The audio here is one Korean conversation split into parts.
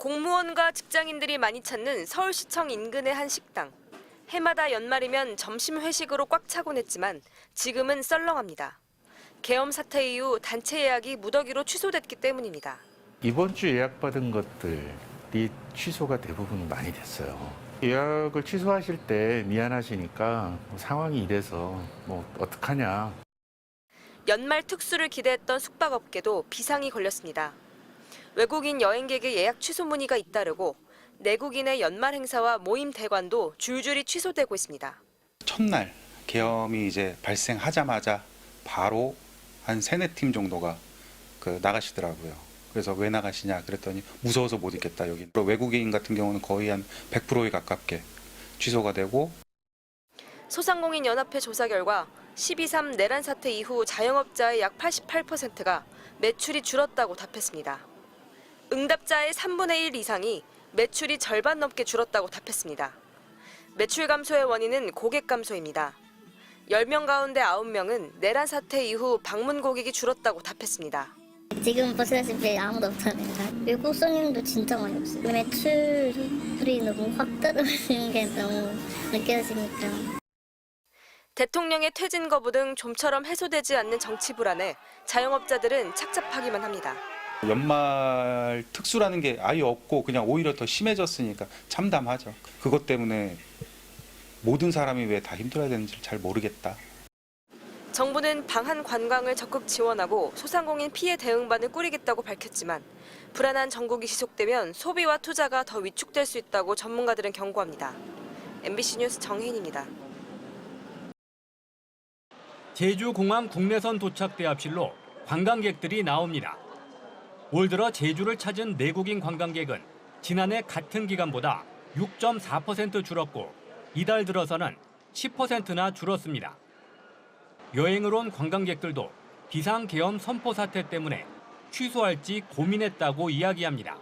공무원과 직장인들이 많이 찾는 서울시청 인근의 한 식당. 해마다 연말이면 점심 회식으로 꽉 차곤 했지만 지금은 썰렁합니다. 계엄 사태 이후 단체 예약이 무더기로 취소됐기 때문입니다. 이번 주 예약받은 것들이 취소가 대부분 많이 됐어요. 예약을 취소하실 때 미안하시니까 상황이 이래서 어떡하냐. 연말 특수를 기대했던 숙박업계도 비상이 걸렸습니다. 외국인 여행객의 예약 취소 문의가 잇따르고 내국인의 연말 행사와 모임 대관도 줄줄이 취소되고 있습니다. 첫날 계엄이 이제 발생하자마자 바로 한 3-4팀 정도가 나가시더라고요. 그래서 왜 나가시냐 그랬더니 무서워서 못 있겠다 여기. 외국인 같은 경우는 거의 한 100%에 가깝게 취소가 되고. 소상공인연합회 조사 결과 12.3 내란 사태 이후 자영업자의 약 88%가 매출이 줄었다고 답했습니다. 응답자의 3분의 1 이상이 매출이 절반 넘게 줄었다고 답했습니다. 매출 감소의 원인은 고객 감소입니다. 10명 가운데 9명은 내란 사태 이후 방문 고객이 줄었다고 답했습니다. 지금 보시다시피 아무도 없잖아요. 외국 손님도 진짜 많이 없어요. 매출이 너무 확 떨어지는 게 너무 느껴지니까. 대통령의 퇴진 거부 등 좀처럼 해소되지 않는 정치 불안에 자영업자들은 착잡하기만 합니다. 연말 특수라는 게 아예 없고 그냥 오히려 더 심해졌으니까 참담하죠. 그것 때문에 모든 사람이 왜 다 힘들어야 되는지 잘 모르겠다. 정부는 방한 관광을 적극 지원하고 소상공인 피해 대응반을 꾸리겠다고 밝혔지만 불안한 전국이 지속되면 소비와 투자가 더 위축될 수 있다고 전문가들은 경고합니다. MBC 뉴스 정혜인입니다. 제주공항 국내선 도착 대합실로 관광객들이 나옵니다. 올 들어 제주를 찾은 내국인 관광객은 지난해 같은 기간보다 6.4% 줄었고 이달 들어서는 10%나 줄었습니다. 여행을 온 관광객들도 비상계엄 선포 사태 때문에 취소할지 고민했다고 이야기합니다.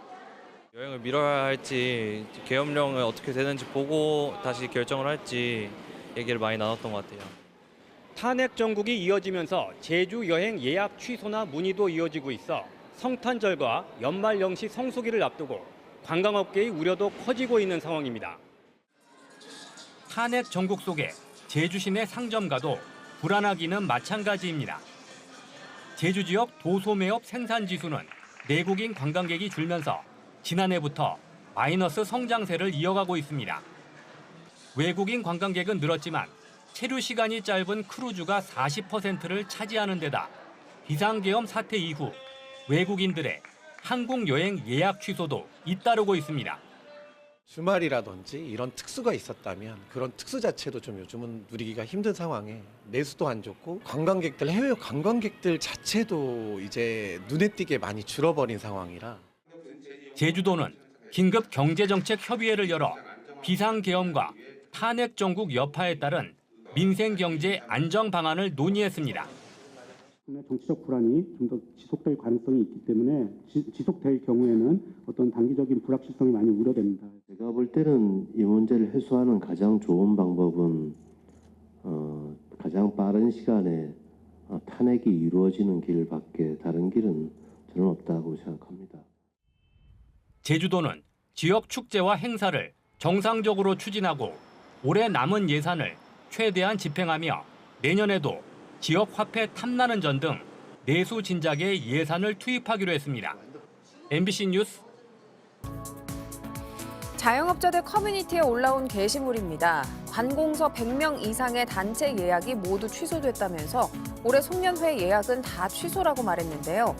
여행을 미뤄야 할지 계엄령을 어떻게 되는지 보고 다시 결정을 할지 얘기를 많이 나눴던 것 같아요. 탄핵 정국이 이어지면서 제주 여행 예약 취소나 문의도 이어지고 있어 성탄절과 연말 연시 성수기를 앞두고 관광업계의 우려도 커지고 있는 상황입니다. 탄핵 정국 속에 제주 시내 상점가도 불안하기는 마찬가지입니다. 제주 지역 도소매업 생산 지수는 내국인 관광객이 줄면서 지난해부터 마이너스 성장세를 이어가고 있습니다. 외국인 관광객은 늘었지만 체류 시간이 짧은 크루즈가 40%를 차지하는 데다 비상계엄 사태 이후 외국인들의 항공 여행 예약 취소도 잇따르고 있습니다. 주말이라든지 이런 특수가 있었다면 그런 특수 자체도 좀 요즘은 누리기가 힘든 상황에 내수도 안 좋고 관광객들, 해외 관광객들 자체도 이제 눈에 띄게 많이 줄어버린 상황이라. 제주도는 긴급 경제정책협의회를 열어 비상계엄과 탄핵 정국 여파에 따른 민생경제 안정 방안을 논의했습니다. 정치적 불안이 좀 더 지속될 가능성이 있기 때문에 지속될 경우에는 어떤 단기적인 불확실성이 많이 우려됩니다. 제가 볼 때는 이 문제를 해소하는 가장 좋은 방법은 가장 빠른 시간에 탄핵이 이루어지는 길밖에 다른 길은 저는 없다고 생각합니다. 제주도는 지역 축제와 행사를 정상적으로 추진하고 올해 남은 예산을 최대한 집행하며 내년에도 지역 화폐 탐나는 전 등 내수 진작에 예산을 투입하기로 했습니다. MBC 뉴스 자영업자들 커뮤니티에 올라온 게시물입니다. 관공서 100명 이상의 단체 예약이 모두 취소됐다면서 올해 송년회 예약은 다 취소라고 말했는데요.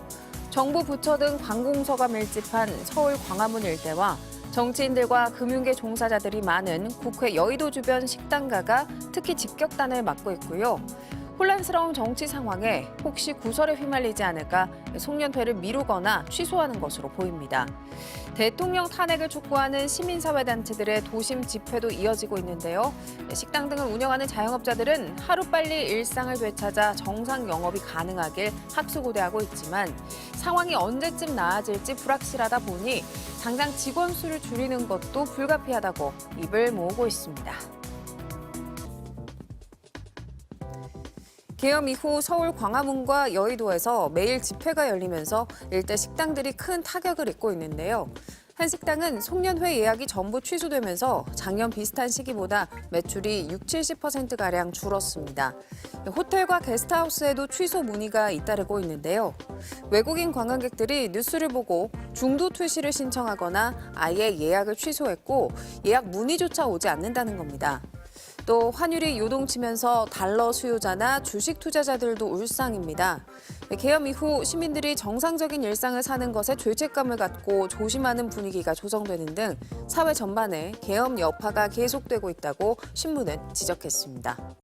정부 부처 등 관공서가 밀집한 서울 광화문 일대와 정치인들과 금융계 종사자들이 많은 국회 여의도 주변 식당가가 특히 직격탄을 맞고 있고요. 혼란스러운 정치 상황에 혹시 구설에 휘말리지 않을까 송년회를 미루거나 취소하는 것으로 보입니다. 대통령 탄핵을 촉구하는 시민사회단체들의 도심 집회도 이어지고 있는데요. 식당 등을 운영하는 자영업자들은 하루빨리 일상을 되찾아 정상 영업이 가능하길 합수고대하고 있지만 상황이 언제쯤 나아질지 불확실하다 보니 당장 직원 수를 줄이는 것도 불가피하다고 입을 모으고 있습니다. 계엄 이후 서울 광화문과 여의도에서 매일 집회가 열리면서 일대 식당들이 큰 타격을 입고 있는데요. 한식당은 송년회 예약이 전부 취소되면서 작년 비슷한 시기보다 매출이 60-70%가량 줄었습니다. 호텔과 게스트하우스에도 취소 문의가 잇따르고 있는데요. 외국인 관광객들이 뉴스를 보고 중도 출시를 신청하거나 아예 예약을 취소했고 예약 문의조차 오지 않는다는 겁니다. 또 환율이 요동치면서 달러 수요자나 주식 투자자들도 울상입니다. 개엄 이후 시민들이 정상적인 일상을 사는 것에 죄책감을 갖고 조심하는 분위기가 조성되는 등 사회 전반에 개엄 여파가 계속되고 있다고 신문은 지적했습니다.